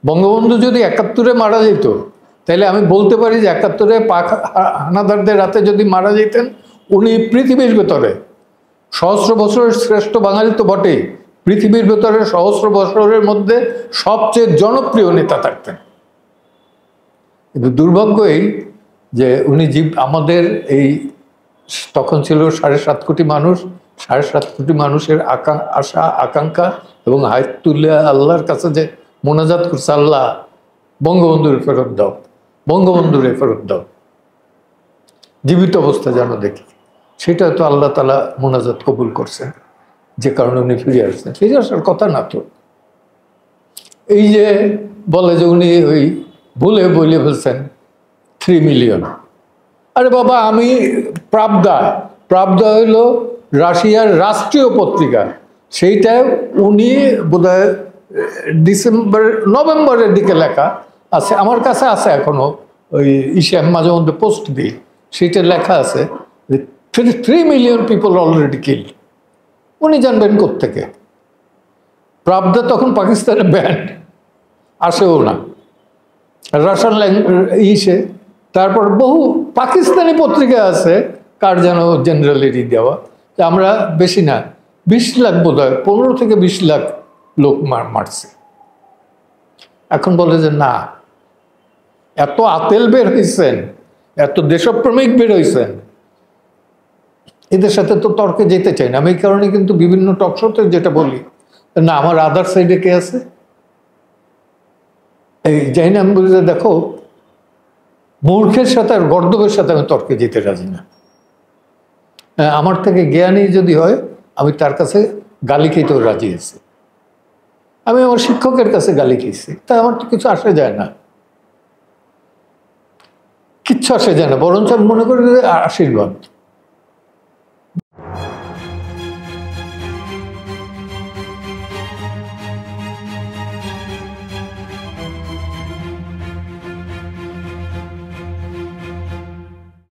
বঙ্গবন্ধু যদি ৭১-এ মারা যেত তাহলে আমি বলতে পারি যে ৭১-এ পাক হানাদারদের হাতে যদি মারা যেতেন, উনি পৃথিবীর ভেতরে সহস্র বছরের শ্রেষ্ঠ বাঙালি তো বটেই, পৃথিবীর ভেতরে সহস্র বছরের মধ্যে সবচেয়ে জনপ্রিয় নেতা থাকতেন। কিন্তু দুর্ভাগ্য এই যে উনি আমাদের এই তখন ছিল ৭.৫ কোটি মানুষ, ৭.৫ কোটি মানুষের আশা আকাঙ্ক্ষা এবং হাত তুলে আল্লাহর কাছে যে মোনাজাত করছে, আল্লাহ বঙ্গবন্ধুরে ফেরত দাও, বঙ্গবন্ধুরে ফেরত দাও, জীবিত অবস্থা যেন দেখি। সেটা তো আল্লাহ তাআলা মোনাজাত কবুল করছেন, যে কারণে উনি ফিরে আসছেন। ফিরে আসার কথা না তো। এই যে বলে যে উনি ওই বলে ফেলছেন 3 মিলিয়ন। আরে বাবা, আমি প্রাবদা হইল রাশিয়ার রাষ্ট্রীয় পত্রিকা, সেইটায় উনি বোধহয় নভেম্বরের দিকে লেখা আছে, আমার কাছে আছে এখনো, ওই মাঝে মধ্যে পোস্ট দিই, সেইটা লেখা আছে 3 মিলিয়ন পিপল অলরেডি কিল্ড। উনি জানবেন কোত্থেকে? প্রাবদা তখন পাকিস্তানে ব্যান্ড, আসেও না রাশিয়ান ইসে। তারপর বহু পাকিস্তানি পত্রিকা আছে, কার যেন জেনারেলেরই দেওয়া, যে আমরা বেশি না 20 লাখ বোধ হয়, 15 থেকে 20 লাখ লোক মারছে। এখন বলে যে না, এত আতেল বের হয়েছেন, এত দেশপ্রেমিক বের হয়েছেন, এদের সাথে তো তর্কে যেতে চাই না। আমি এই কারণে কিন্তু বিভিন্ন টকশোতে যেটা বলি, না আমার আদার সাইডে কে আছে এই যাই না, আমি বলি যে দেখো, মূর্খের সাথে আর গর্দবের সাথে আমি তর্কে যেতে রাজি না। আমার থেকে জ্ঞানী যদি হয়, আমি তার কাছে গালি খেতেও রাজি আছি। আমি আমার শিক্ষকের কাছে গালি খেয়েছি, তা আমার তো কিছু আসে যায় না, কিচ্ছু আসে যায় না, বরঞ্চ আমি মনে করি আশীর্বাদ।